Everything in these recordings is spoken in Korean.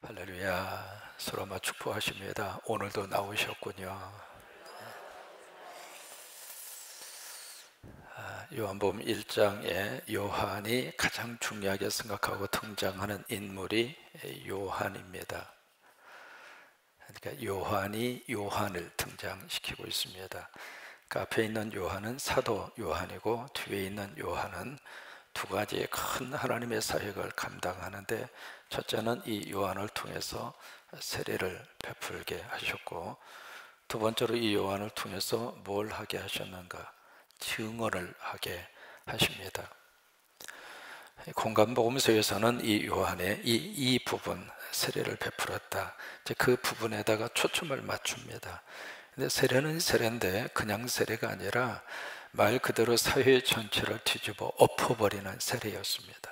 할렐루야. 서로마 축복하십니다. 오늘도 나오셨군요. 요한복음 1장에 요한이 가장 중요하게 생각하고 등장하는 인물이 요한입니다. 그러니까 요한이 요한을 등장시키고 있습니다. 그 앞에 있는 요한은 사도 요한이고 뒤에 있는 요한은 두 가지의 큰 하나님의 사역을 감당하는데, 첫째는 이 요한을 통해서 세례를 베풀게 하셨고, 두 번째로 이 요한을 통해서 뭘 하게 하셨는가? 증언을 하게 하십니다. 공간복음서에서는 이 요한의 이 부분, 세례를 베풀었다, 이제 그 부분에다가 초점을 맞춥니다. 근데 세례는 세례인데 그냥 세례가 아니라 말 그대로 사회 전체를 뒤집어 엎어버리는 세례였습니다.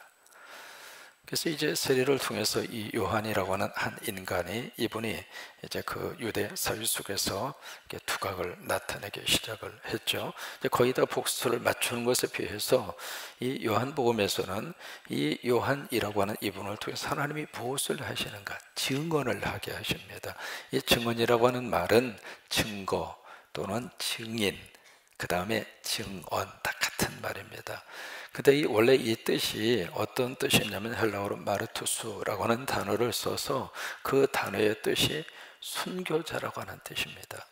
그래서 이제 세례를 통해서 이 요한이라고 하는 한 인간이, 이분이 이제 그 유대 사회 속에서 두각을 나타내기 시작을 했죠. 이제 거의 다 복수를 맞추는 것에 비해서 이 요한복음에서는 이 요한이라고 하는 이분을 통해서 하나님이 무엇을 하시는가? 증언을 하게 하십니다. 이 증언이라고 하는 말은 증거 또는 증인, 그 다음에 증언, 다 같은 말입니다. 근데 원래 이 뜻이 어떤 뜻이냐면 헬라어로 마르투스라고 하는 단어를 써서 그 단어의 뜻이 순교자라고 하는 뜻입니다.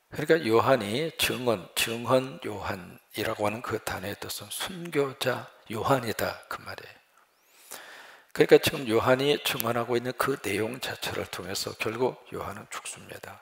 그러니까 요한이 증언 요한이라고 하는 그 단어의 뜻은 순교자 요한이다, 그 말이에요. 그러니까 지금 요한이 증언하고 있는 그 내용 자체를 통해서 결국 요한은 죽습니다.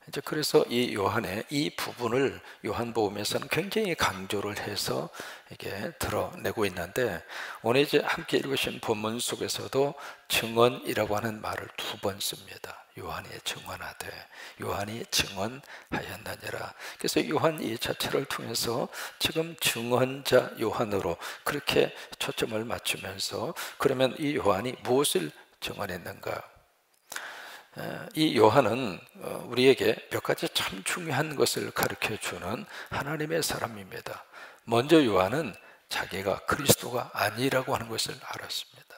이제 그래서 이 요한의 이 부분을 요한복음에서는 굉장히 강조를 해서 이게 드러내고 있는데, 오늘 이제 함께 읽으신 본문 속에서도 증언이라고 하는 말을 두 번 씁니다. 요한이 증언하되, 요한이 증언하였느니라. 그래서 요한 이 자체를 통해서 지금 증언자 요한으로 그렇게 초점을 맞추면서, 그러면 이 요한이 무엇을 증언했는가? 이 요한은 우리에게 몇 가지 참 중요한 것을 가르쳐 주는 하나님의 사람입니다. 먼저 요한은 자기가 그리스도가 아니라고 하는 것을 알았습니다.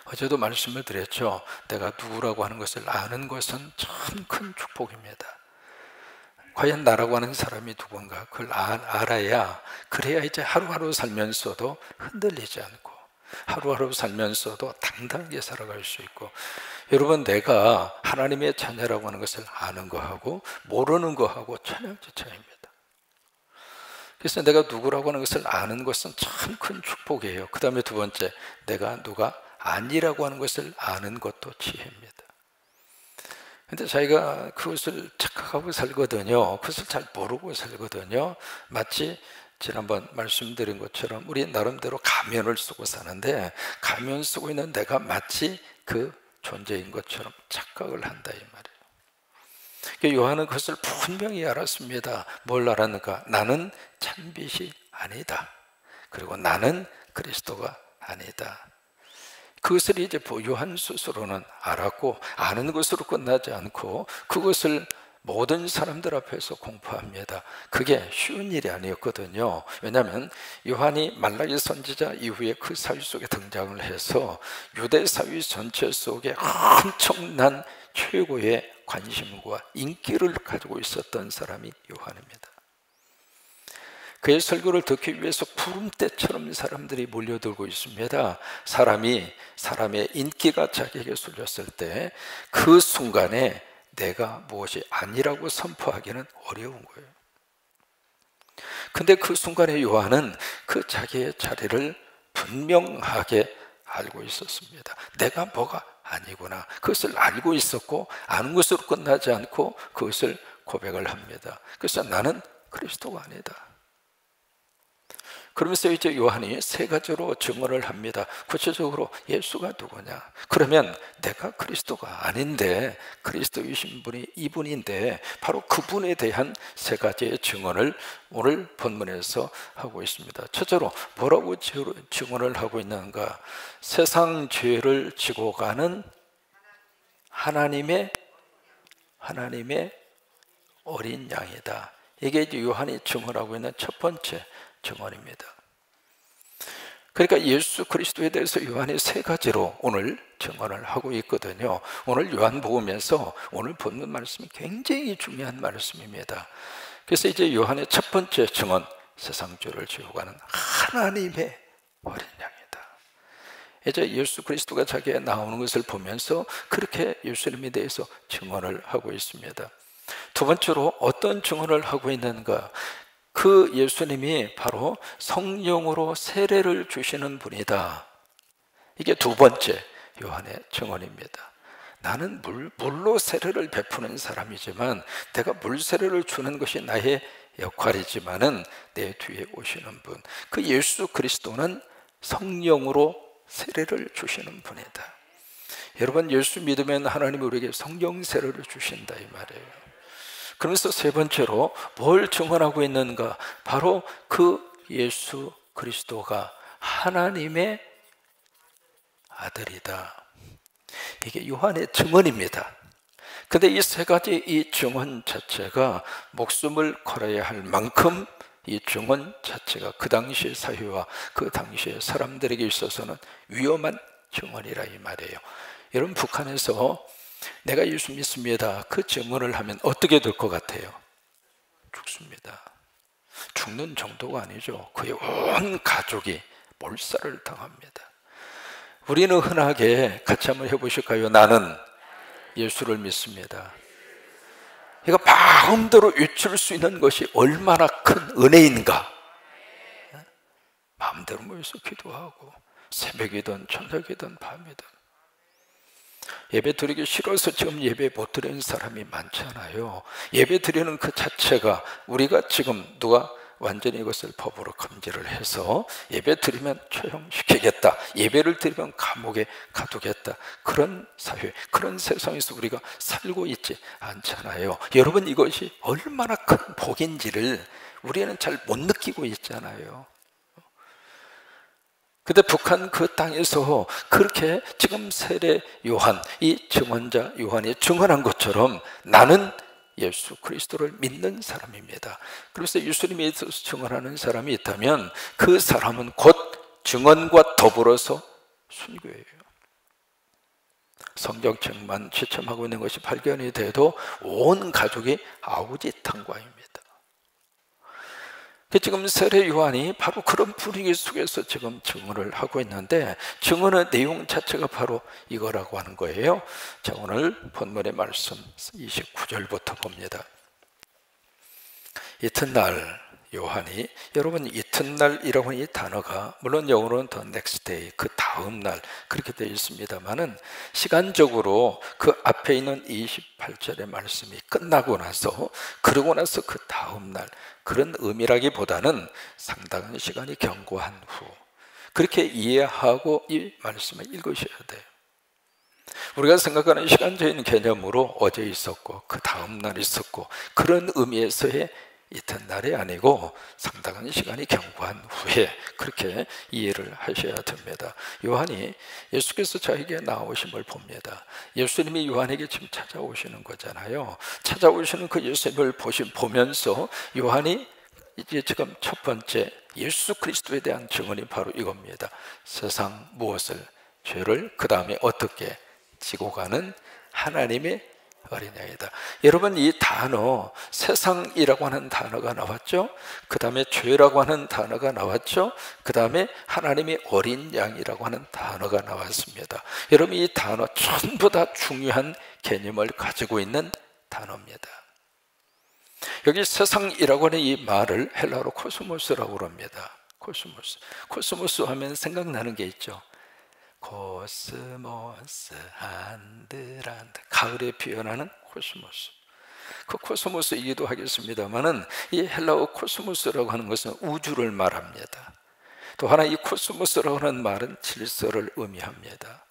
어제도 말씀을 드렸죠. 내가 누구라고 하는 것을 아는 것은 참 큰 축복입니다. 과연 나라고 하는 사람이 누군가 그걸 알아야, 그래야 이제 하루하루 살면서도 흔들리지 않고 하루하루 살면서도 당당하게 살아갈 수 있고, 여러분, 내가 하나님의 자녀라고 하는 것을 아는 거하고 모르는 거하고 천양지차입니다. 그래서 내가 누구라고 하는 것을 아는 것은 참 큰 축복이에요. 그 다음에 두 번째, 내가 누가 아니라고 하는 것을 아는 것도 지혜입니다. 근데 자기가 그것을 착각하고 살거든요. 그것을 잘 모르고 살거든요. 마치 지난번 말씀드린 것처럼 우리 나름대로 가면을 쓰고 사는데, 가면 쓰고 있는 내가 마치 그 존재인 것처럼 착각을 한다, 이 말이에요. 요한은 그것을 분명히 알았습니다. 뭘 알았는가? 나는 참빛이 아니다. 그리고 나는 그리스도가 아니다. 그것을 이제 요한 스스로는 알았고, 아는 것으로 끝나지 않고 그것을 모든 사람들 앞에서 공포합니다. 그게 쉬운 일이 아니었거든요. 왜냐하면 요한이 말라기 선지자 이후에 그 사회 속에 등장을 해서 유대 사회 전체 속에 엄청난 최고의 관심과 인기를 가지고 있었던 사람이 요한입니다. 그의 설교를 듣기 위해서 구름대처럼 사람들이 몰려들고 있습니다. 사람의 인기가 자기에게 쏠렸을 때 그 순간에 내가 무엇이 아니라고 선포하기는 어려운 거예요. 근데 그 순간에 요한은 그 자기의 자리를 분명하게 알고 있었습니다. 내가 뭐가 아니구나. 그것을 알고 있었고, 아는 것으로 끝나지 않고 그것을 고백을 합니다. 그래서 나는 그리스도가 아니다. 그러면서 이제 요한이 세 가지로 증언을 합니다. 구체적으로 예수가 누구냐? 그러면 내가 그리스도가 아닌데 그리스도이신 분이 이분인데, 바로 그분에 대한 세 가지의 증언을 오늘 본문에서 하고 있습니다. 첫째로 뭐라고 증언을 하고 있는가? 세상 죄를 지고 가는 하나님의 어린 양이다. 이게 이제 요한이 증언하고 있는 첫 번째 증언입니다. 그러니까 예수 그리스도에 대해서 요한이 세 가지로 오늘 증언을 하고 있거든요. 오늘 요한복음에서 오늘 본문 말씀이 굉장히 중요한 말씀입니다. 그래서 이제 요한의 첫 번째 증언, 세상 죄를 지우고 가는 하나님의 어린 양이다. 이제 예수 그리스도가 자기가 나오는 것을 보면서 그렇게 예수님에 대해서 증언을 하고 있습니다. 두 번째로 어떤 증언을 하고 있는가? 그 예수님이 바로 성령으로 세례를 주시는 분이다. 이게 두 번째 요한의 증언입니다. 나는 물로 세례를 베푸는 사람이지만 내가 물 세례를 주는 것이 나의 역할이지만은 내 뒤에 오시는 분, 그 예수 그리스도는 성령으로 세례를 주시는 분이다. 여러분, 예수 믿으면 하나님이 우리에게 성령 세례를 주신다 이 말이에요. 그러면서 세 번째로 뭘 증언하고 있는가? 바로 그 예수 그리스도가 하나님의 아들이다. 이게 요한의 증언입니다. 근데 이 세 가지 이 증언 자체가 목숨을 걸어야 할 만큼 이 증언 자체가 그 당시의 사회와 그 당시의 사람들에게 있어서는 위험한 증언이라 이 말이에요. 여러분, 북한에서 내가 예수 믿습니다, 그 증언을 하면 어떻게 될 것 같아요? 죽습니다. 죽는 정도가 아니죠. 그의 온 가족이 몰살을 당합니다. 우리는 흔하게 같이 한번 해보실까요? 나는 예수를 믿습니다. 이거 마음대로 외칠 수 있는 것이 얼마나 큰 은혜인가. 마음대로 모여서 기도하고 새벽이든 저녁이든 밤이든. 예배 드리기 싫어서 지금 예배 못 드리는 사람이 많잖아요. 예배 드리는 그 자체가 우리가 지금 누가 완전히 이것을 법으로 금지를 해서 예배 드리면 처형시키겠다, 예배를 드리면 감옥에 가두겠다, 그런 사회, 그런 세상에서 우리가 살고 있지 않잖아요. 여러분, 이것이 얼마나 큰 복인지를 우리는 잘 못 느끼고 있잖아요. 근데 북한 그 땅에서 그렇게 지금 세례 요한, 이 증언자 요한이 증언한 것처럼 나는 예수 그리스도를 믿는 사람입니다. 그래서 예수님에 대해서 증언하는 사람이 있다면 그 사람은 곧 증언과 더불어서 순교예요. 성경책만 취침하고 있는 것이 발견이 돼도 온 가족이 아우지탕과입니다. 지금 세례 요한이 바로 그런 분위기 속에서 지금 증언을 하고 있는데, 증언의 내용 자체가 바로 이거라고 하는 거예요. 자, 오늘 본문의 말씀 29절부터 봅니다. 이튿날 요한이, 여러분, 이튿날이라고 하는 이 단어가 물론 영어로는 the next day, 그 다음 날 그렇게 되어 있습니다만은 시간적으로 그 앞에 있는 28절의 말씀이 끝나고 나서, 그러고 나서 그 다음 날, 그런 의미라기보다는 상당한 시간이 경과한 후 그렇게 이해하고 이 말씀을 읽으셔야 돼요. 우리가 생각하는 시간적인 개념으로 어제 있었고 그 다음 날 있었고 그런 의미에서의 이튿날이 아니고 상당한 시간이 경과한 후에 그렇게 이해를 하셔야 됩니다. 요한이 예수께서 자기에게 나오심을 봅니다. 예수님이 요한에게 지금 찾아오시는 거잖아요. 찾아오시는 그 예수님을 보면서 요한이 이제 지금 첫 번째 예수 그리스도에 대한 증언이 바로 이겁니다. 세상 무엇을, 죄를, 그 다음에 어떻게 지고 가는 하나님의 어린 양이다. 여러분, 이 단어, 세상이라고 하는 단어가 나왔죠. 그 다음에 죄라고 하는 단어가 나왔죠. 그 다음에 하나님의 어린 양이라고 하는 단어가 나왔습니다. 여러분, 이 단어 전부 다 중요한 개념을 가지고 있는 단어입니다. 여기 세상이라고 하는 이 말을 헬라어로 코스모스라고 합니다. 코스모스. 코스모스 하면 생각나는 게 있죠. 코스모스 한들한들, 가을에 피어나는 코스모스. 그 코스모스이기도 하겠습니다만은 이 헬라어 코스모스라고 하는 것은 우주를 말합니다. 또 하나 이 코스모스라고 하는 말은 질서를 의미합니다.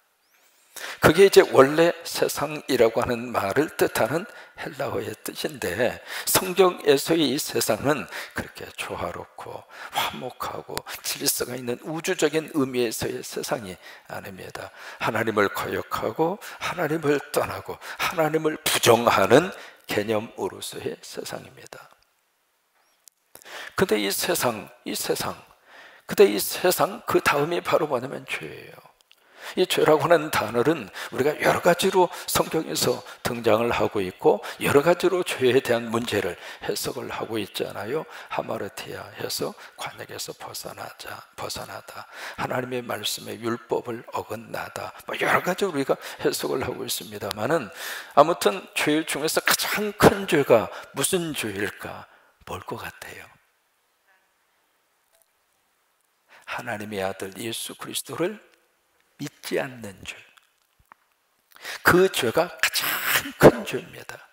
그게 이제 원래 세상이라고 하는 말을 뜻하는 헬라어의 뜻인데, 성경에서의 이 세상은 그렇게 조화롭고 화목하고 질서가 있는 우주적인 의미에서의 세상이 아닙니다. 하나님을 거역하고 하나님을 떠나고 하나님을 부정하는 개념으로서의 세상입니다. 근데 이 세상 근데 이 세상 그 다음이 바로 뭐냐면 죄예요. 이 죄라고 하는 단어는 우리가 여러 가지로 성경에서 등장을 하고 있고 여러 가지로 죄에 대한 문제를 해석을 하고 있잖아요. 하마르티아 해서 관역에서 벗어나다, 하나님의 말씀의 율법을 어긋나다, 뭐 여러 가지 우리가 해석을 하고 있습니다만은 아무튼 죄 중에서 가장 큰 죄가 무슨 죄일까? 뭘 것 같아요? 하나님의 아들 예수 그리스도를 믿지 않는 죄. 그 죄가 가장 큰 죄입니다.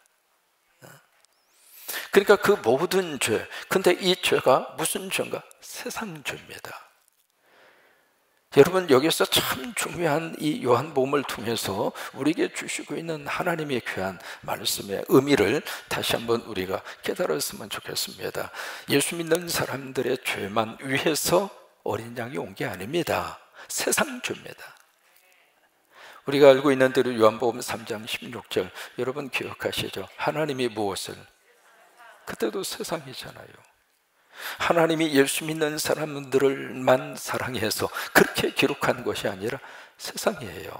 그러니까 그 모든 죄, 근데 이 죄가 무슨 죄인가? 세상 죄입니다. 여러분, 여기서 참 중요한 이 요한복음을 통해서 우리에게 주시고 있는 하나님의 귀한 말씀의 의미를 다시 한번 우리가 깨달았으면 좋겠습니다. 예수 믿는 사람들의 죄만 위해서 어린 양이 온 게 아닙니다. 세상 죄입니다. 우리가 알고 있는 대로 요한복음 3장 16절 여러분 기억하시죠? 하나님이 무엇을? 그때도 세상이잖아요. 하나님이 예수 믿는 사람들을만 사랑해서 그렇게 기록한 것이 아니라 세상이에요.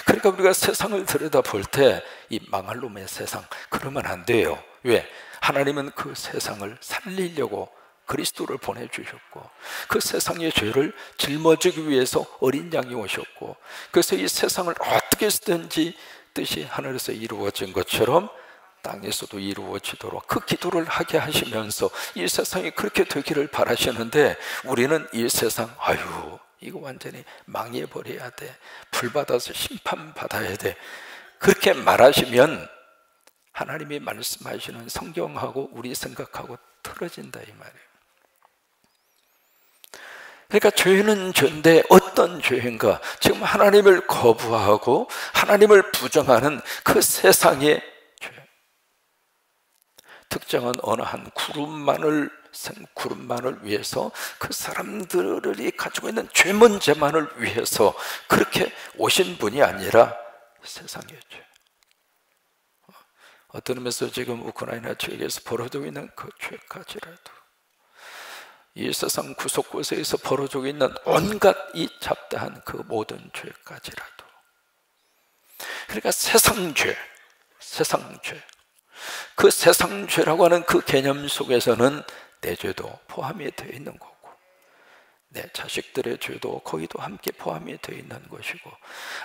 그러니까 우리가 세상을 들여다볼 때 이 망할 놈의 세상 그러면 안 돼요. 왜? 하나님은 그 세상을 살리려고 그리스도를 보내주셨고 그 세상의 죄를 짊어지기 위해서 어린 양이 오셨고 그래서 이 세상을 어떻게 쓰든지 뜻이 하늘에서 이루어진 것처럼 땅에서도 이루어지도록 그 기도를 하게 하시면서 이 세상이 그렇게 되기를 바라시는데 우리는 이 세상 아유 이거 완전히 망해버려야 돼, 불받아서 심판받아야 돼, 그렇게 말하시면 하나님이 말씀하시는 성경하고 우리 생각하고 틀어진다 이 말이에요. 그러니까 죄는 죄인데 어떤 죄인가? 지금 하나님을 거부하고 하나님을 부정하는 그 세상의 죄. 특정한 어느 한 그룹만을 위해서 그 사람들이 가지고 있는 죄 문제만을 위해서 그렇게 오신 분이 아니라 세상의 죄. 어떤 의미에서 지금 우크라이나 지역에서 벌어지고 있는 그 죄까지라도 이 세상 구석구석에서 벌어지고 있는 온갖 이 잡다한 그 모든 죄까지라도 그러니까 세상죄 그 세상죄라고 하는 그 개념 속에서는 내 죄도 포함이 되어 있는 거고 내 자식들의 죄도 거기도 함께 포함이 되어 있는 것이고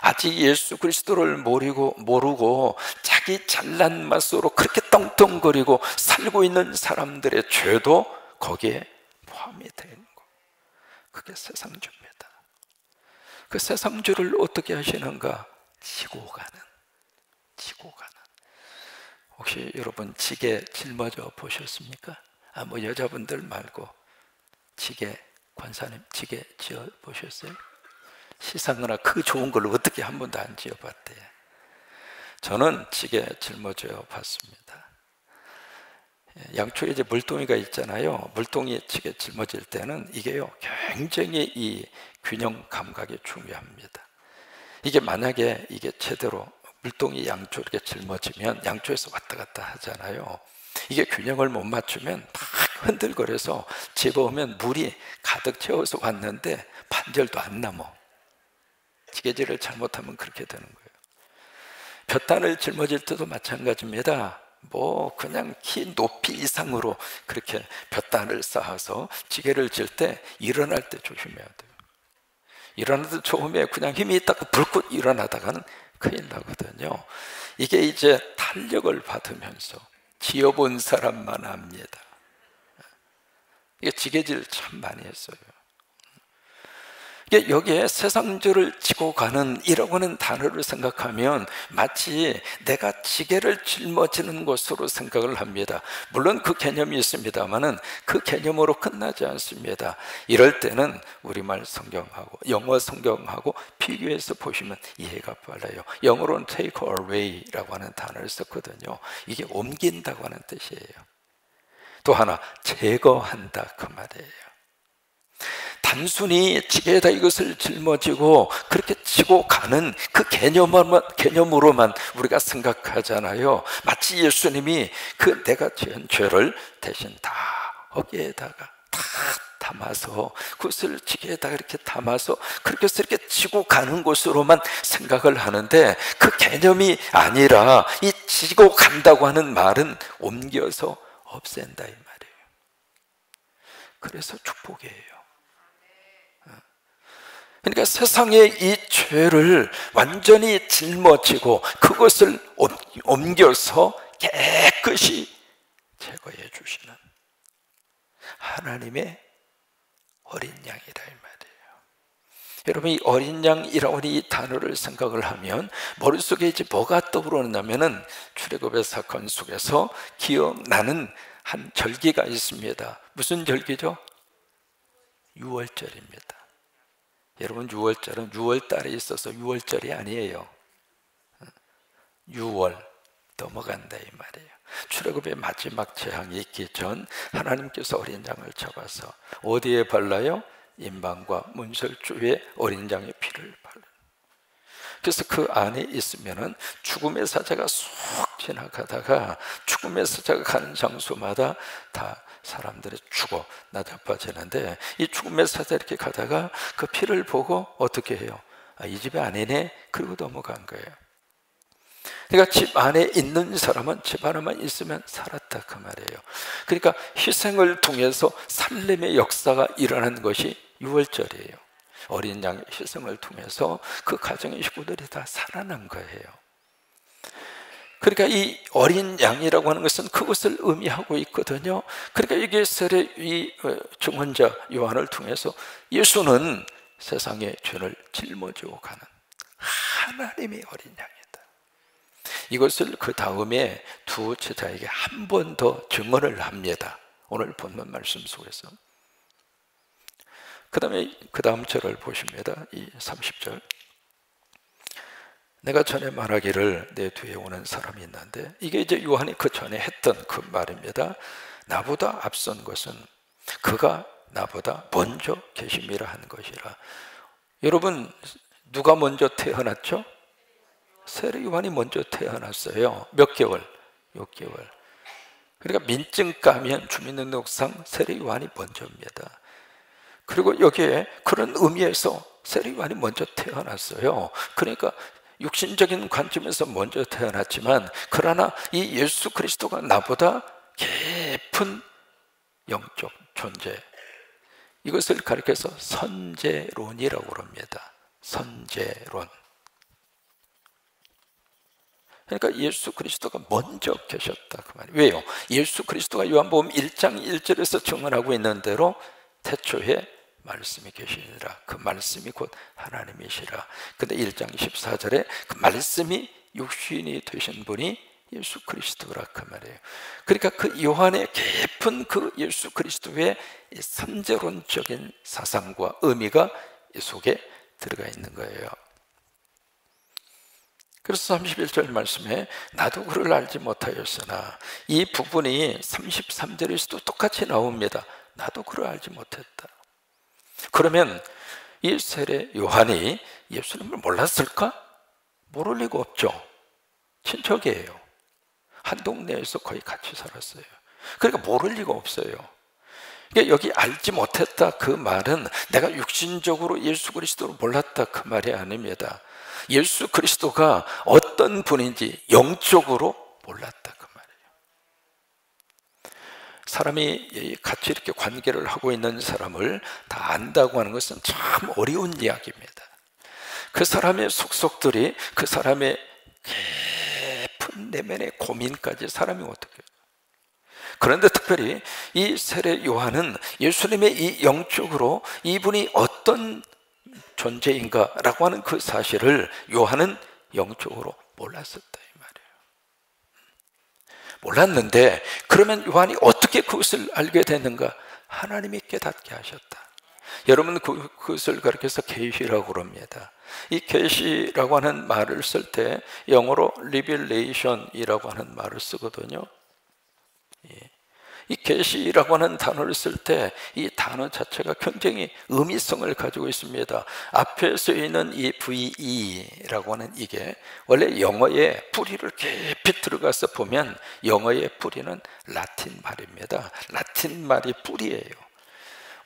아직 예수 그리스도를 모르고 자기 잘난 맛으로 그렇게 떵떵거리고 살고 있는 사람들의 죄도 거기에 포함이 되어 있는 거. 그게 세상죄입니다. 그 세상죄를 어떻게 하시는가? 지고 가는. 혹시 여러분 지게 짊어져 보셨습니까? 뭐 여자분들 말고 지게, 권사님 지게 지어 보셨어요? 시상하나 그 좋은 걸 어떻게 한 번도 안 지어봤대요. 저는 지게 짊어져 봤습니다. 양초에 이제 물동이가 있잖아요. 물동이 지게 짊어질 때는 이게요 굉장히 이 균형 감각이 중요합니다. 이게 만약에 이게 제대로 물동이 양초 이렇게 짊어지면 양초에서 왔다 갔다 하잖아요. 이게 균형을 못 맞추면 막 흔들거려서 집어오면 물이 가득 채워서 왔는데 반절도 안 남아. 지게질을 잘못하면 그렇게 되는 거예요. 볕단을 짊어질 때도 마찬가지입니다. 뭐 그냥 키 높이 이상으로 그렇게 볕단을 쌓아서 지게를 질 때 일어날 때 조심해야 돼요. 일어나도 처음에 그냥 힘이 있다고 불꽃 일어나다가는 큰일 나거든요. 이게 이제 탄력을 받으면서 지어본 사람만 압니다. 이게 지게질 참 많이 했어요. 여기에 세상죄를 지고 가는 이라고 하는 단어를 생각하면 마치 내가 지게를 짊어지는 것으로 생각을 합니다. 물론 그 개념이 있습니다만은 그 개념으로 끝나지 않습니다. 이럴 때는 우리말 성경하고 영어 성경하고 비교해서 보시면 이해가 빨라요. 영어로는 take away라고 하는 단어를 썼거든요. 이게 옮긴다고 하는 뜻이에요. 또 하나 제거한다 그 말이에요. 단순히 지게에다 이것을 짊어지고 그렇게 지고 가는 그 개념으로만 우리가 생각하잖아요. 마치 예수님이 그 내가 지은 죄를 대신 다 어깨에다가 다 담아서, 그것을 지게에다가 이렇게 담아서 그렇게 해서 이렇게 지고 가는 것으로만 생각을 하는데, 그 개념이 아니라 이 지고 간다고 하는 말은 옮겨서 없앤다 이 말이에요. 그래서 축복이에요. 그러니까 세상의 이 죄를 완전히 짊어지고 그것을 옮겨서 깨끗이 제거해 주시는 하나님의 어린 양이다 이 말이에요. 여러분, 이 어린 양이라고 하는 이 단어를 생각을 하면 머릿속에 이제 뭐가 떠오르냐면은 출애굽의 사건 속에서 기억나는 한 절기가 있습니다. 무슨 절기죠? 유월절입니다. 여러분, 유월절은 6월달에 있어서 6월절이 아니에요. 6월 넘어간다 이 말이에요. 출애굽의 마지막 재앙이 있기 전 하나님께서 어린 양을 잡아서 어디에 발라요? 임방과 문설주에 어린 양의 피를 발라요. 그래서 그 안에 있으면은 죽음의 사자가 쑥 지나가다가 죽음의 사자가 가는 장소마다 다 사람들이 죽어 나자빠지는데, 이 죽음의 사자 이렇게 가다가 그 피를 보고 어떻게 해요? 아, 이 집이 아니네. 그리고 넘어간 거예요. 그러니까 집 안에 있는 사람은 집 안에만 있으면 살았다 그 말이에요. 그러니까 희생을 통해서 살림의 역사가 일어난 것이 유월절이에요. 어린 양의 희생을 통해서 그 가정의 식구들이 다 살아난 거예요. 그러니까 이 어린 양이라고 하는 것은 그것을 의미하고 있거든요. 그러니까 이게 세례 이 증언자 요한을 통해서 예수는 세상의 죄를 짊어지고 가는 하나님의 어린 양이다. 이것을 그 다음에 두 제자에게 한 번 더 증언을 합니다. 오늘 본문 말씀 속에서. 그 다음에 그 다음 절을 보십니다. 이 30절. 내가 전에 말하기를 내 뒤에 오는 사람이 있는데, 이게 이제 요한이 그 전에 했던 그 말입니다. 나보다 앞선 것은 그가 나보다 먼저 계심이라 하는 것이라. 여러분, 누가 먼저 태어났죠? 세례 요한이 먼저 태어났어요. 몇 개월? 6개월. 그러니까 민증 까면 주민등록상 세례 요한이 먼저입니다. 그리고 여기에 그런 의미에서 세례 요한이 먼저 태어났어요. 그러니까 육신적인 관점에서 먼저 태어났지만, 그러나 이 예수 그리스도가 나보다 깊은 영적 존재, 이것을 가리켜서 선제론이라고 합니다. 선제론. 그러니까 예수 그리스도가 먼저 계셨다 그 말이에요. 왜요? 예수 그리스도가 요한복음 1장 1절에서 증언하고 있는 대로 태초에 말씀이 계시니라. 그 말씀이 곧 하나님이시라. 근데 1장 14절에 그 말씀이 육신이 되신 분이 예수 그리스도라 그 말이에요. 그러니까 그 요한의 깊은 그 예수 그리스도의 선제론적인 사상과 의미가 이 속에 들어가 있는 거예요. 그래서 31절 말씀에 나도 그를 알지 못하였으나, 이 부분이 33절에서도 똑같이 나옵니다. 나도 그를 알지 못했다. 그러면 이 세례 요한이 예수님을 몰랐을까? 모를 리가 없죠. 친척이에요. 한 동네에서 거의 같이 살았어요. 그러니까 모를 리가 없어요. 그러니까 여기 알지 못했다 그 말은 내가 육신적으로 예수 그리스도를 몰랐다 그 말이 아닙니다. 예수 그리스도가 어떤 분인지 영적으로 몰랐다 그 말이에요. 사람이 같이 이렇게 관계를 하고 있는 사람을 다 안다고 하는 것은 참 어려운 이야기입니다. 그 사람의 속속들이, 그 사람의 깊은 내면의 고민까지 사람이 어떻게 해요? 그런데 특별히 이 세례 요한은 예수님의 이 영적으로 이분이 어떤 존재인가라고 하는 그 사실을 요한은 영적으로 몰랐었다 이 말이에요. 몰랐는데 그러면 요한이 어떻게 그것을 알게 됐는가? 하나님이 깨닫게 하셨다. 여러분, 그것을 가리켜서 계시라고 합니다. 이 계시라고 하는 말을 쓸 때 영어로 revelation이라고 하는 말을 쓰거든요. 이 계시라고 하는 단어를 쓸 때 이 단어 자체가 굉장히 의미성을 가지고 있습니다. 앞에 써 있는 이 VE라고 하는 이게 원래 영어의 뿌리를 깊이 들어가서 보면 영어의 뿌리는 라틴 말입니다. 라틴 말이 뿌리예요.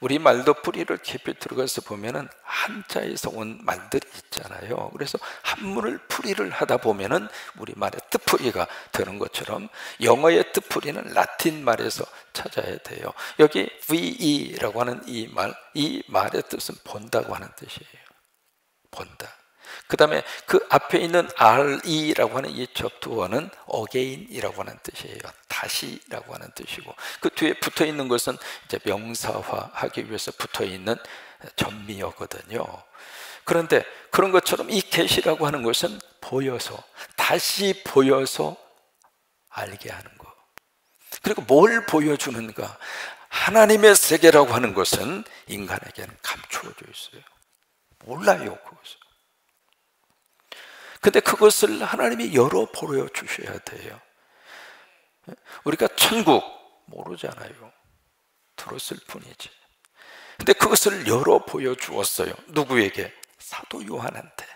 우리 말도 뿌리를 깊이 들어가서 보면은 한자에서 온 말들이 있잖아요. 그래서 한문을 풀이를 하다 보면은 우리 말의 뜻풀이가 되는 것처럼 영어의 뜻풀이는 라틴 말에서 찾아야 돼요. 여기 VE라고 하는 이 말의 뜻은 본다고 하는 뜻이에요. 본다. 그 다음에 그 앞에 있는 RE라고 하는 이 접두어는 again이라고 하는 뜻이에요. 다시라고 하는 뜻이고, 그 뒤에 붙어 있는 것은 이제 명사화하기 위해서 붙어 있는 전미어거든요. 그런데 그런 것처럼 이 get이라고 하는 것은 보여서, 다시 보여서 알게 하는 거. 그리고 뭘 보여주는가? 하나님의 세계라고 하는 것은 인간에게는 감추어져 있어요. 몰라요, 그것을. 근데 그것을 하나님이 열어 보여주셔야 돼요. 우리가 천국 모르잖아요. 들었을 뿐이지. 근데 그것을 열어 보여주었어요. 누구에게? 사도 요한한테.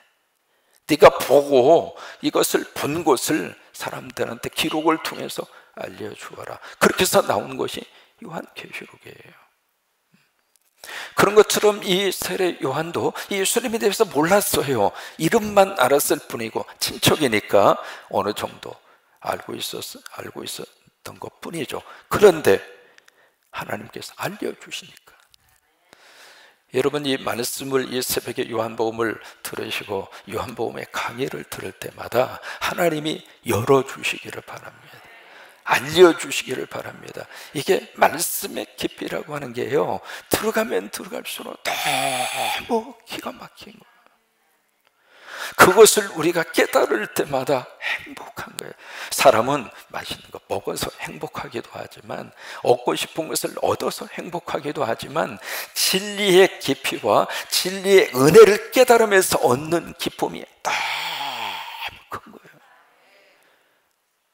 네가 보고 이것을 본 것을 사람들한테 기록을 통해서 알려주어라. 그렇게 해서 나온 것이 요한계시록이에요. 그런 것처럼 이 세례 요한도 예수님에 대해서 몰랐어요. 이름만 알았을 뿐이고 친척이니까 어느 정도 알고 있었던 것 뿐이죠. 그런데 하나님께서 알려주시니까. 여러분, 이 말씀을, 이 새벽에 요한복음을 들으시고 요한복음의 강의를 들을 때마다 하나님이 열어주시기를 바랍니다. 알려주시기를 바랍니다. 이게 말씀의 깊이라고 하는 게요, 들어가면 들어갈수록 너무 기가 막힌 거예요. 그것을 우리가 깨달을 때마다 행복한 거예요. 사람은 맛있는 거 먹어서 행복하기도 하지만, 얻고 싶은 것을 얻어서 행복하기도 하지만, 진리의 깊이와 진리의 은혜를 깨달으면서 얻는 기쁨이 너무 큰 거예요.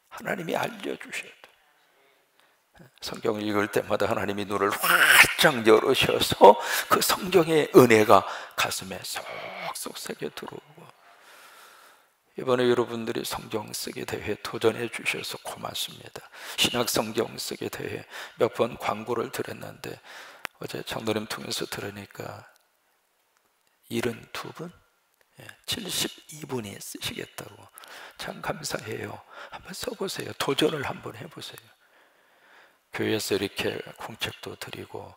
하나님이 알려주셔야 돼요. 성경을 읽을 때마다 하나님이 눈을 활짝 열으셔서 그 성경의 은혜가 가슴에 쏙쏙 새겨 들어오고, 이번에 여러분들이 성경 쓰기 대회 도전해 주셔서 고맙습니다. 신약 성경 쓰기 대회 몇 번 광고를 드렸는데 어제 장로님 통해서 들으니까 72분? 72분이 쓰시겠다고. 참 감사해요. 한번 써보세요. 도전을 한번 해보세요. 교회에서 이렇게 공책도 드리고,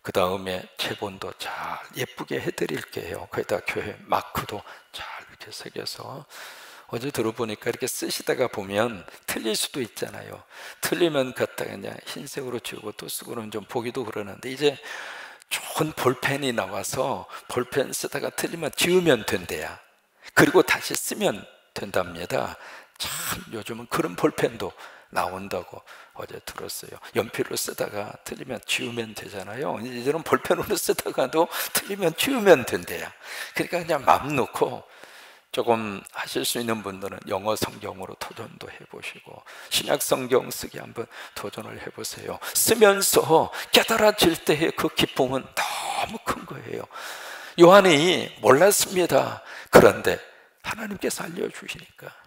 그 다음에 제본도 잘 예쁘게 해드릴게요. 거기다 교회 마크도 잘 이렇게 새겨서. 어제 들어보니까 이렇게 쓰시다가 보면 틀릴 수도 있잖아요. 틀리면 갖다가 그냥 흰색으로 지우고 또 쓰고 그러면 좀 보기도 그러는데, 이제 좋은 볼펜이 나와서 볼펜 쓰다가 틀리면 지우면 된대야. 그리고 다시 쓰면 된답니다. 참 요즘은 그런 볼펜도 나온다고 어제 들었어요. 연필로 쓰다가 틀리면 지우면 되잖아요. 이제는 볼펜으로 쓰다가도 틀리면 지우면 된대요. 그러니까 그냥 마음 놓고 조금 하실 수 있는 분들은 영어 성경으로 도전도 해보시고 신약 성경 쓰기 한번 도전을 해보세요. 쓰면서 깨달아질 때의 그 기쁨은 너무 큰 거예요. 요한이 몰랐습니다. 그런데 하나님께서 알려주시니까.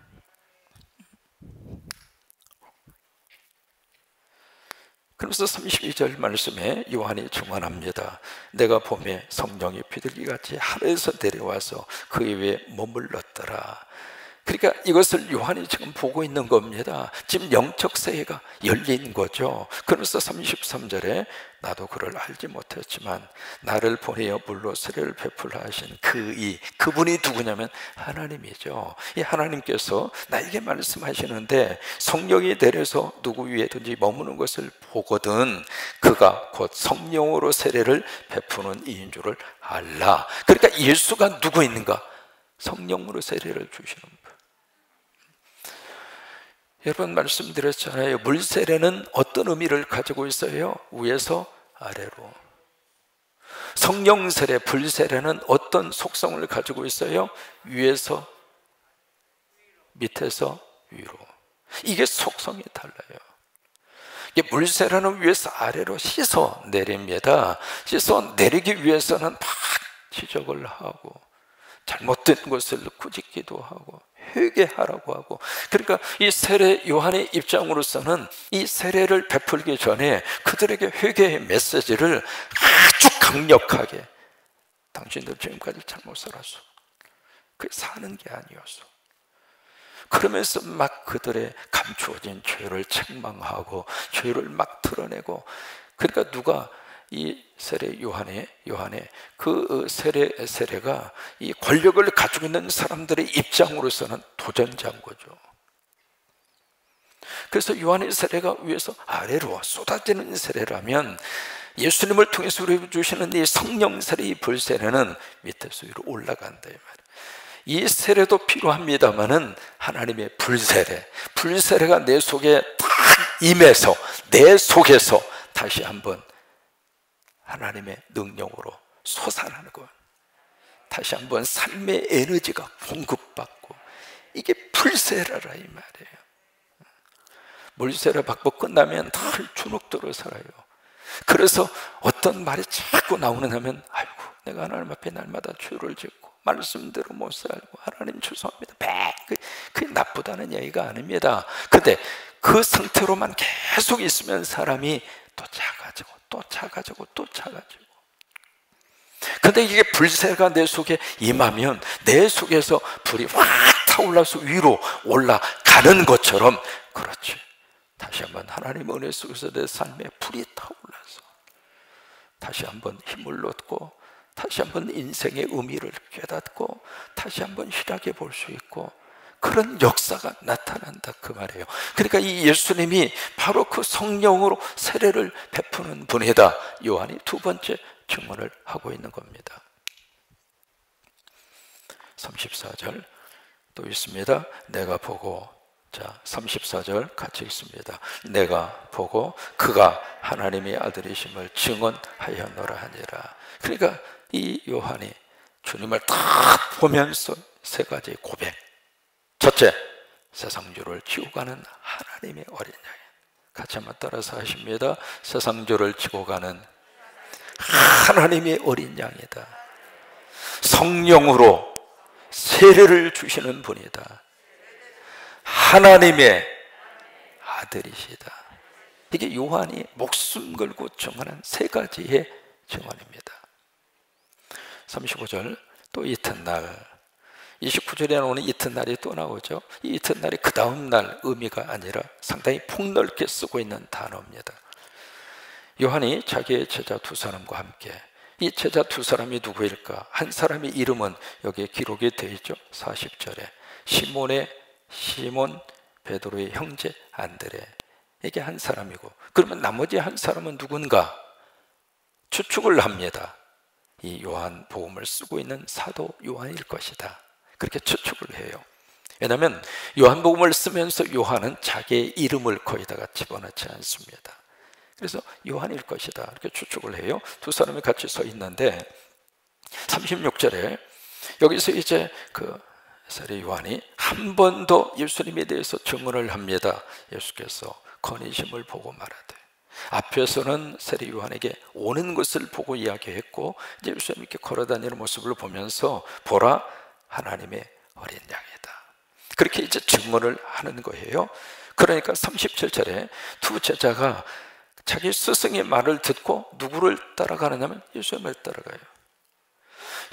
그러면서 32절 말씀에 요한이 증언합니다. 내가 봄에 성령이 비둘기같이 하늘에서 내려와서 그 위에 머물렀더라. 그러니까 이것을 요한이 지금 보고 있는 겁니다. 지금 영적 세계가 열린 거죠. 그러면서 33절에 나도 그를 알지 못했지만 나를 보내어 물로 세례를 베풀라 하신 그분이 누구냐면 하나님이죠. 이 하나님께서 나에게 말씀하시는데 성령이 내려서 누구 위에든지 머무는 것을 보거든 그가 곧 성령으로 세례를 베푸는 이인 줄을 알라. 그러니까 예수가 누구 있는가? 성령으로 세례를 주시는 분. 여러분 말씀드렸잖아요. 물세례는 어떤 의미를 가지고 있어요? 위에서 아래로. 성령세례, 불세례는 어떤 속성을 가지고 있어요? 위에서 밑에서 위로. 이게 속성이 달라요. 이게 물세례는 위에서 아래로 씻어 내립니다. 씻어 내리기 위해서는 막 지적을 하고 잘못된 것을 꾸짖기도 하고 회개하라고 하고, 그러니까 이 세례 요한의 입장으로서는 이 세례를 베풀기 전에 그들에게 회개의 메시지를 아주 강력하게, 당신들 지금까지 잘못 살았어, 그게 사는 게 아니었어, 그러면서 막 그들의 감추어진 죄를 책망하고 죄를 막 드러내고. 그러니까 누가 이 세례 요한의 그 세례가 이 권력을 가지고 있는 사람들의 입장으로서는 도전자인 거죠. 그래서 요한의 세례가 위에서 아래로 쏟아지는 세례라면, 예수님을 통해서 우리에게 주시는 이 성령 세례의 불세례는 밑에서 위로 올라간다 이 말이에요. 이 세례도 필요합니다마는 하나님의 불세례가 내 속에 딱 임해서 내 속에서 다시 한번 하나님의 능력으로 솟아나는 것, 다시 한번 삶의 에너지가 공급받고, 이게 불세례라 이 말이에요. 물세례 받고 끝나면 다 주눅들어 살아요. 그래서 어떤 말이 자꾸 나오느냐면, 아이고 내가 하나님 앞에 날마다 죄를 짓고 말씀대로 못 살고 하나님 죄송합니다, 그게 나쁘다는 얘기가 아닙니다. 근데 그 상태로만 계속 있으면 사람이 또 작아지고 또 작아지고 또 작아지고. 근데 이게 불세가 내 속에 임하면 내 속에서 불이 확 타올라서 위로 올라가는 것처럼, 그렇지, 다시 한번 하나님 은혜 속에서 내 삶에 불이 타올라서 다시 한번 힘을 얻고, 다시 한번 인생의 의미를 깨닫고, 다시 한번 시작해 볼 수 있고, 그런 역사가 나타난다 그 말이에요. 그러니까 이 예수님이 바로 그 성령으로 세례를 베푸는 분이다, 요한이 두 번째 증언을 하고 있는 겁니다. 34절 또 있습니다. 내가 보고, 자 34절 같이 읽습니다. 내가 보고 그가 하나님의 아들이심을 증언하였노라 하니라. 그러니까 이 요한이 주님을 딱 보면서 세 가지 고백. 첫째, 세상주를 지고 가는 하나님의 어린 양. 같이 한번 따라서 하십니다. 세상주를 지고 가는 하나님의 어린 양이다. 성령으로 세례를 주시는 분이다. 하나님의 아들이시다. 이게 요한이 목숨 걸고 증언한 세 가지의 증언입니다. 35절 또 이튿날, 29절에 나오는 이튿날이 또 나오죠. 이 이튿날이 그 다음 날 의미가 아니라 상당히 폭넓게 쓰고 있는 단어입니다. 요한이 자기의 제자 두 사람과 함께, 이 제자 두 사람이 누구일까? 한 사람의 이름은 여기에 기록이 되어 있죠. 40절에 시몬 베드로의 형제 안드레, 이게 한 사람이고, 그러면 나머지 한 사람은 누군가? 추측을 합니다. 이 요한 복음을 쓰고 있는 사도 요한일 것이다, 그렇게 추측을 해요. 왜냐하면 요한 복음을 쓰면서 요한은 자기의 이름을 거기다가 집어넣지 않습니다. 그래서 요한일 것이다 이렇게 추측을 해요. 두 사람이 같이 서 있는데 36절에 여기서 이제 그 세례 요한이 한 번 더 예수님에 대해서 증언을 합니다. 예수께서 거니심을 보고 말하되, 앞에서는 세례 요한에게 오는 것을 보고 이야기했고, 이제 예수님이 이렇게 걸어다니는 모습을 보면서 보라 하나님의 어린 양이다, 그렇게 이제 증언을 하는 거예요. 그러니까 37절에 두 제자가 자기 스승의 말을 듣고 누구를 따라가느냐면 예수님을 따라가요.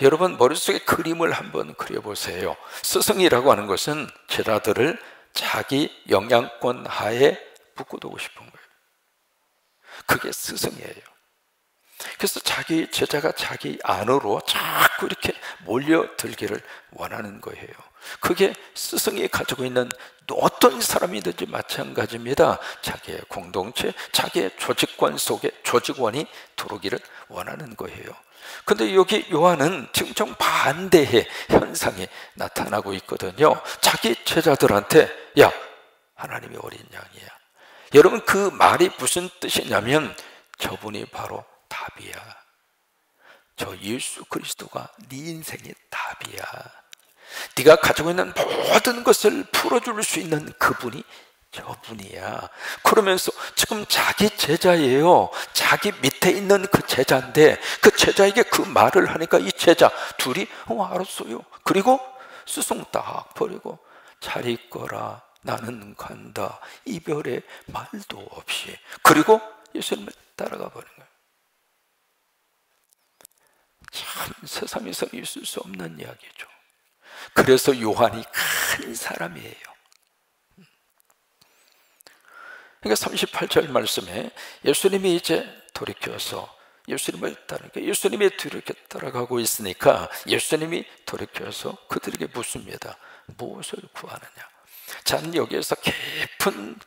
여러분 머릿속에 그림을 한번 그려보세요. 스승이라고 하는 것은 제자들을 자기 영향권 하에 묶어두고 싶은 거예요. 그게 스승이에요. 그래서 자기 제자가 자기 안으로 자꾸 이렇게 몰려들기를 원하는 거예요. 그게 스승이 가지고 있는 어떤 사람이든지 마찬가지입니다. 자기의 공동체, 자기의 조직권 속에 조직원이 들어오기를 원하는 거예요. 근데 여기 요한은 지금 정반대의 현상이 나타나고 있거든요. 자기 제자들한테 야, 하나님의 어린 양이야. 여러분 그 말이 무슨 뜻이냐면 저분이 바로 답이야. 저 예수 그리스도가 네 인생의 답이야. 네가 가지고 있는 모든 것을 풀어줄 수 있는 그분이 저분이야. 그러면서 지금 자기 제자예요. 자기 밑에 있는 그 제자인데 그 제자에게 그 말을 하니까 이 제자 둘이 알았어요. 그리고 스승 딱 버리고 잘 있거라, 나는 간다, 이별의 말도 없이. 그리고 예수님을 따라가 버린 거예요. 참 세상에서 있을 수 없는 이야기죠. 그래서 요한이 큰 사람이에요. 그러니까 38절 말씀에 예수님이 이제 돌이켜서 예수님을 따르니까, 예수님이 뒤렇게 따라가고 있으니까 예수님이 돌이켜서 그들에게 묻습니다. 무엇을 구하느냐? 저는 여기에서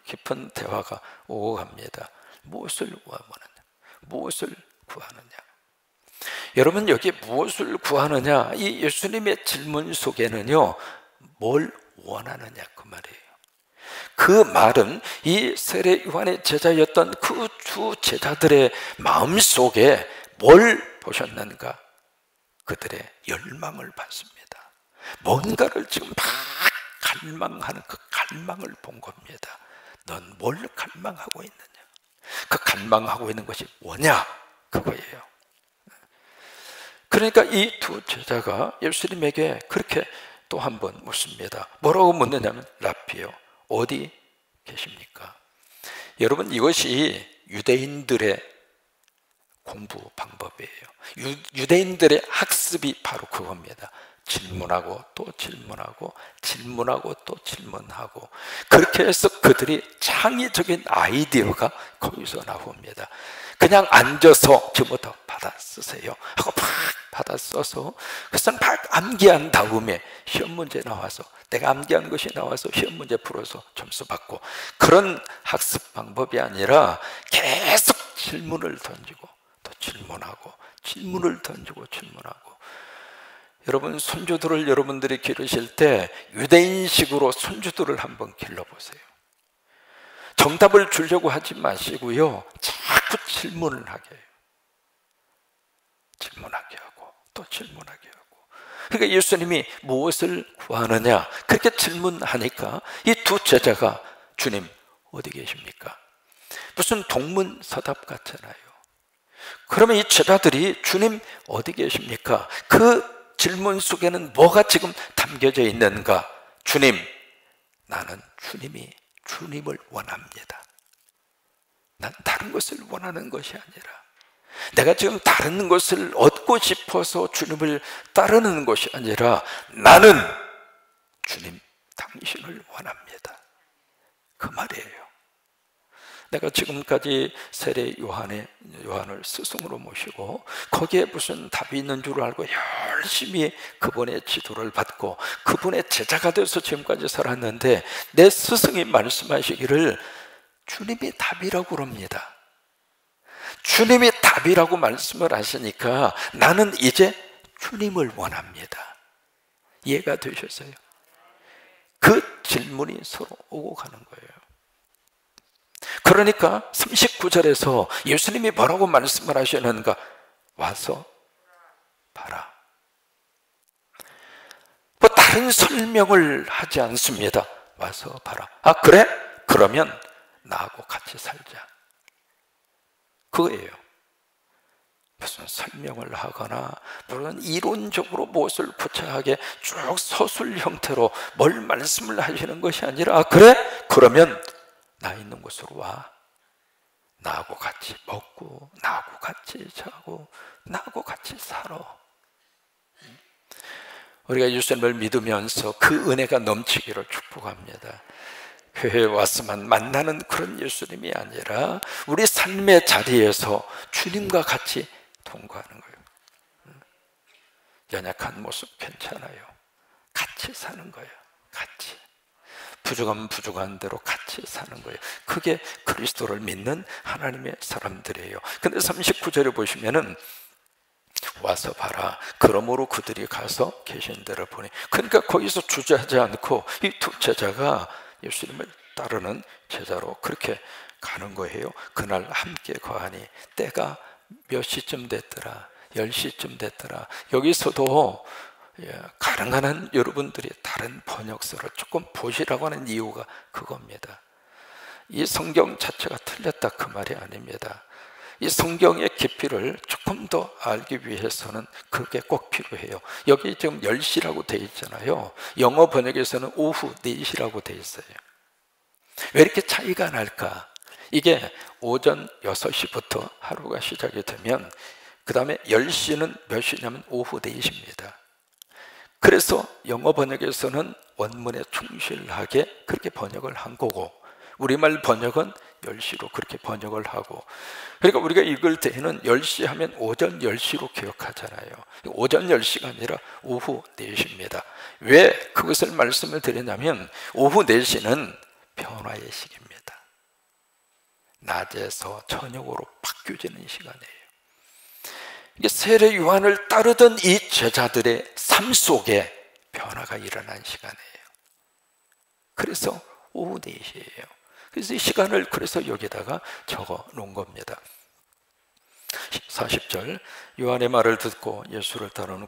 깊은 대화가 오고 갑니다. 무엇을 구하느냐? 무엇을 구하느냐? 여러분, 여기 무엇을 구하느냐? 이 예수님의 질문 속에는요, 뭘 원하느냐 그 말이에요. 그 말은 이 세례 요한의 제자였던 그 두 제자들의 마음속에 뭘 보셨는가? 그들의 열망을 봤습니다. 뭔가를 지금 막 갈망하는 그 갈망을 본 겁니다. 넌 뭘 갈망하고 있느냐? 그 갈망하고 있는 것이 뭐냐? 그거예요. 그러니까 이 두 제자가 예수님에게 그렇게 또 한 번 묻습니다. 뭐라고 묻느냐면, 라피요, 어디 계십니까? 여러분, 이것이 유대인들의 공부 방법이에요. 유대인들의 학습이 바로 그겁니다. 질문하고 또 질문하고 질문하고 또 질문하고, 그렇게 해서 그들이 창의적인 아이디어가 거기서 나옵니다. 그냥 앉아서 지금부터 받아 쓰세요 하고 막 받아 써서 그래서 막 암기한 다음에 시험 문제 나와서, 내가 암기한 것이 나와서 시험 문제 풀어서 점수 받고, 그런 학습 방법이 아니라 계속 질문을 던지고 또 질문하고 질문을 던지고 질문하고. 여러분, 손주들을 여러분들이 기르실 때 유대인식으로 손주들을 한번 길러보세요. 정답을 주려고 하지 마시고요, 자꾸 질문을 하게 해요. 질문하게 하고 또 질문하게 하고. 그러니까 예수님이 무엇을 구하느냐 그렇게 질문하니까 이 두 제자가, 주님 어디 계십니까? 무슨 동문서답 같잖아요. 그러면 이 제자들이 주님 어디 계십니까? 그 질문 속에는 뭐가 지금 담겨져 있는가? 주님, 나는 주님을 원합니다. 난 다른 것을 원하는 것이 아니라, 내가 지금 다른 것을 얻고 싶어서 주님을 따르는 것이 아니라, 나는 주님 당신을 원합니다. 그 말이에요. 내가 지금까지 세례 요한을 스승으로 모시고 거기에 무슨 답이 있는 줄 알고 열심히 그분의 지도를 받고 그분의 제자가 돼서 지금까지 살았는데, 내 스승이 말씀하시기를 주님이 답이라고 그럽니다. 주님이 답이라고 말씀을 하시니까 나는 이제 주님을 원합니다. 이해가 되셨어요? 그 질문이 서로 오고 가는 거예요. 그러니까 39절에서 예수님이 뭐라고 말씀을 하시는가? 와서 봐라. 뭐 다른 설명을 하지 않습니다. 와서 봐라. 아, 그래? 그러면 나하고 같이 살자. 그거예요. 무슨 설명을 하거나 물론 이론적으로 무엇을 구체하게 쭉 서술 형태로 뭘 말씀을 하시는 것이 아니라, 아, 그래? 그러면 나 있는 곳으로 와. 나하고 같이 먹고 나하고 같이 자고 나하고 같이 살아. 우리가 예수님을 믿으면서 그 은혜가 넘치기를 축복합니다. 교회에 와서만 만나는 그런 예수님이 아니라 우리 삶의 자리에서 주님과 같이 동거하는 거예요. 연약한 모습 괜찮아요. 같이 사는 거예요. 같이. 부족한 대로 같이 사는 거예요. 그게 그리스도를 믿는 하나님의 사람들이에요. 근데 39절에 보시면은 와서 봐라. 그러므로 그들이 가서 계신 데를 보니. 그러니까 거기서 주저하지 않고 이 두 제자가 예수님을 따르는 제자로 그렇게 가는 거예요. 그날 함께 거하니 때가 몇 시쯤 됐더라? 10시쯤 됐더라. 여기서도 가능한 한 여러분들이 다른 번역서를 조금 보시라고 하는 이유가 그겁니다. 이 성경 자체가 틀렸다 그 말이 아닙니다. 이 성경의 깊이를 조금 조금 더 알기 위해서는 그게 꼭 필요해요. 여기 지금 10시라고 되어 있잖아요. 영어 번역에서는 오후 4시라고 되어 있어요. 왜 이렇게 차이가 날까? 이게 오전 6시부터 하루가 시작이 되면 그 다음에 10시는 몇 시냐면 오후 4시입니다. 그래서 영어 번역에서는 원문에 충실하게 그렇게 번역을 한 거고, 우리말 번역은 10시로 그렇게 번역을 하고, 그러니까 우리가 읽을 때에는 10시 하면 오전 10시로 기억하잖아요. 오전 10시가 아니라 오후 4시입니다. 왜 그것을 말씀을 드리냐면 오후 4시는 변화의 시기입니다. 낮에서 저녁으로 바뀌어지는 시간이에요. 이게 세례 요한을 따르던 이 제자들의 삶 속에 변화가 일어난 시간이에요. 그래서 오후 4시예요. 그래서 이 시간을 그래서 여기다가 적어 놓은 겁니다. 40절, 요한의 말을 듣고 예수를 따르는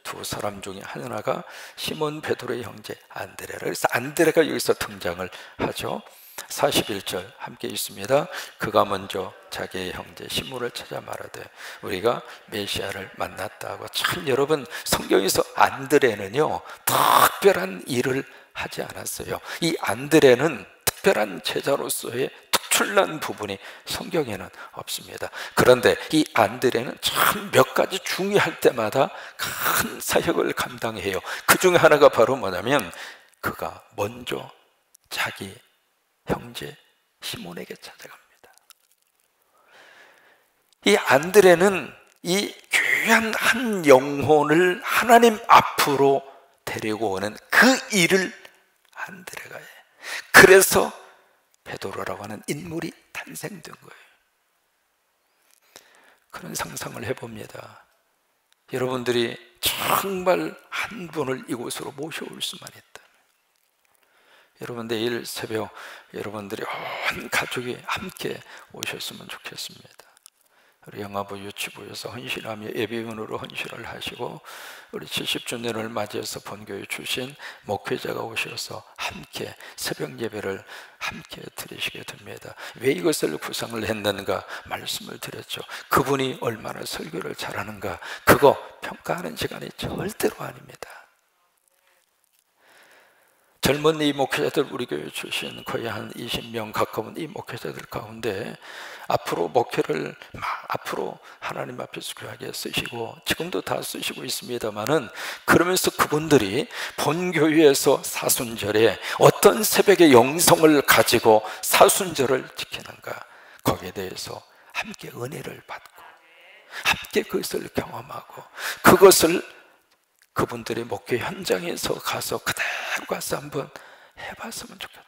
두 사람 중에 하나가 시몬 베드로의 형제 안드레라. 그래서 안드레가 여기서 등장을 하죠. 41절 함께 있습니다. 그가 먼저 자기의 형제 시몬을 찾아 말하되 우리가 메시아를 만났다고. 참 여러분, 성경에서 안드레는요 특별한 일을 하지 않았어요. 이 안드레는 특별한 제자로서의 특출난 부분이 성경에는 없습니다. 그런데 이 안드레는 참 몇 가지 중요할 때마다 큰 사역을 감당해요. 그 중에 하나가 바로 뭐냐면 그가 먼저 자기 형제 시몬에게 찾아갑니다. 이 안드레는 이 귀한 한 영혼을 하나님 앞으로 데리고 오는 그 일을 안드레가 해요. 그래서 베드로라고 하는 인물이 탄생된 거예요. 그런 상상을 해봅니다. 여러분들이 정말 한 분을 이곳으로 모셔올 수만 있다. 여러분 내일 새벽 여러분들이 온 가족이 함께 오셨으면 좋겠습니다. 우리 영아부 유치부에서 헌신하며 예비원으로 헌신을 하시고 우리 70주년을 맞이해서 본교에 주신 목회자가 오셔서 함께 새벽 예배를 함께 드리시게 됩니다. 왜 이것을 구상을 했는가 말씀을 드렸죠. 그분이 얼마나 설교를 잘하는가 그거 평가하는 시간이 절대로 아닙니다. 젊은 이 목회자들, 우리 교회 출신 거의 한 20명 가까운 이 목회자들 가운데 앞으로 목회를 앞으로 하나님 앞에서 귀하게 쓰시고 지금도 다 쓰시고 있습니다만은, 그러면서 그분들이 본교회에서 사순절에 어떤 새벽의 영성을 가지고 사순절을 지키는가, 거기에 대해서 함께 은혜를 받고 함께 그것을 경험하고 그것을 그분들의 목회 현장에서 가서 그대로 가서 한번 해봤으면 좋겠다.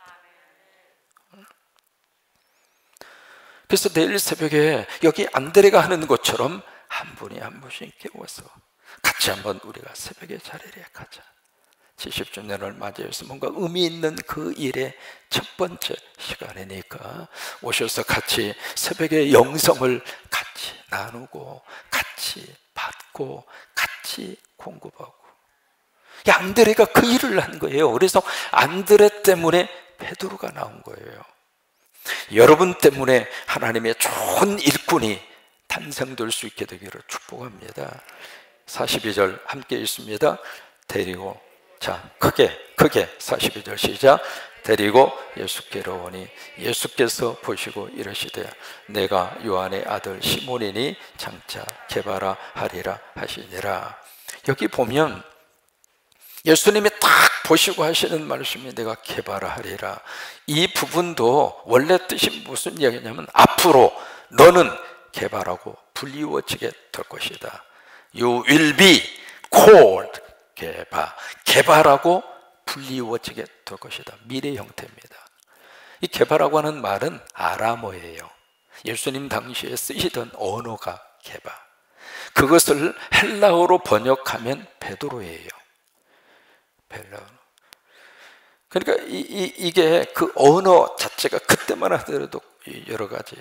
그래서 내일 새벽에 여기 안드레가 하는 것처럼 한 분이 한 분씩 깨워서 같이 한번 우리가 새벽에 자리를 가자. 70주년을 맞이해서 뭔가 의미 있는 그 일의 첫 번째 시간이니까 오셔서 같이 새벽의 영성을 같이 나누고 같이 받고 같이 공급하고. 이 안드레가 그 일을 한 거예요. 그래서 안드레 때문에 베드로가 나온 거예요. 여러분 때문에 하나님의 좋은 일꾼이 탄생될 수 있게 되기를 축복합니다. 42절 함께 있습니다. 데리고, 자 크게 42절 시작. 데리고 예수께로 오니 예수께서 보시고 이르시되 내가 요한의 아들 시몬이니 장차 게바라 하리라 하시니라. 여기 보면 예수님이 딱 보시고 하시는 말씀이 내가 게바라 하리라. 이 부분도 원래 뜻이 무슨 이야기냐면 앞으로 너는 게바라고 불리워지게 될 것이다. You will be called 게바. 게바라고 불리워지게 될 것이다. 미래 형태입니다. 이 게바라고 하는 말은 아람어예요. 예수님 당시에 쓰시던 언어가 게바. 그것을 헬라어로 번역하면 베드로예요. 헬라어. 그러니까 이게 그 언어 자체가 그때만 하더라도 여러 가지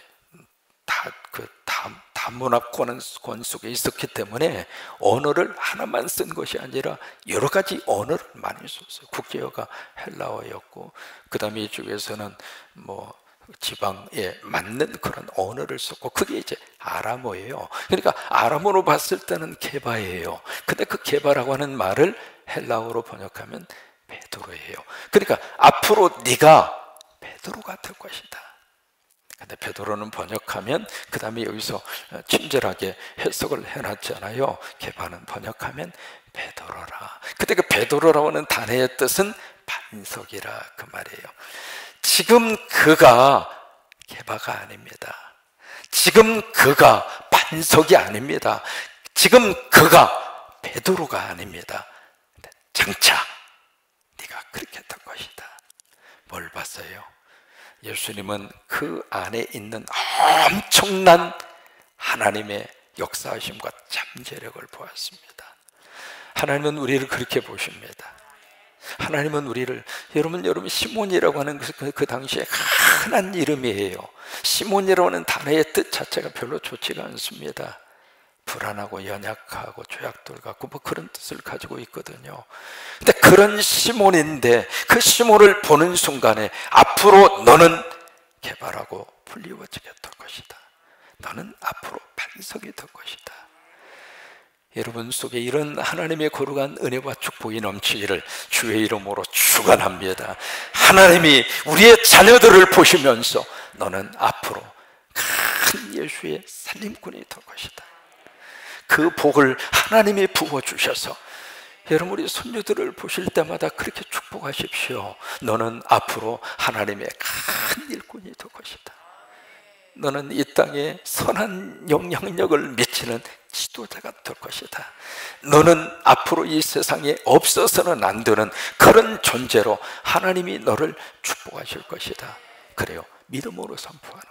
다문화권 속에 있었기 때문에 언어를 하나만 쓴 것이 아니라 여러 가지 언어를 많이 썼어요. 국제어가 헬라어였고, 그 다음에 이쪽에서는 뭐 지방에 맞는 그런 언어를 썼고, 그게 이제 아람어예요. 그러니까 아람어로 봤을 때는 게바예요. 근데 그 게바라고 하는 말을 헬라어로 번역하면 베드로예요. 그러니까 앞으로 네가 베드로가 될 것이다. 근데 베드로는 번역하면, 그 다음에 여기서 친절하게 해석을 해놨잖아요. 게바는 번역하면 베드로라. 근데 그 베드로라고 하는 단어의 뜻은 반석이라, 그 말이에요. 지금 그가 게바가 아닙니다. 지금 그가 반석이 아닙니다. 지금 그가 베드로가 아닙니다. 장차 네가 그렇게 될 것이다. 뭘 봤어요? 예수님은 그 안에 있는 엄청난 하나님의 역사하심과 잠재력을 보았습니다. 하나님은 우리를 그렇게 보십니다. 하나님은 우리를, 여러분 시몬이라고 하는 그 당시에 흔한 이름이에요. 시몬이라고 하는 단어의 뜻 자체가 별로 좋지가 않습니다. 불안하고 연약하고 죄악돌 같고 뭐 그런 뜻을 가지고 있거든요. 근데 그런 시몬인데, 그 시몬을 보는 순간에 앞으로 너는 게바라고 불리워지게 될 것이다. 너는 앞으로 반석이 될 것이다. 여러분 속에 이런 하나님의 거룩한 은혜와 축복이 넘치기를 주의 이름으로 축원합니다. 하나님이 우리의 자녀들을 보시면서 너는 앞으로 큰 예수의 살림꾼이 될 것이다. 그 복을 하나님이 부어주셔서 여러분 우리 손주들을 보실 때마다 그렇게 축복하십시오. 너는 앞으로 하나님의 큰 일꾼이 될 것이다. 너는 이 땅에 선한 영향력을 미치는 지도자가 될 것이다. 너는 앞으로 이 세상에 없어서는 안 되는 그런 존재로 하나님이 너를 축복하실 것이다. 그래요, 믿음으로 선포하는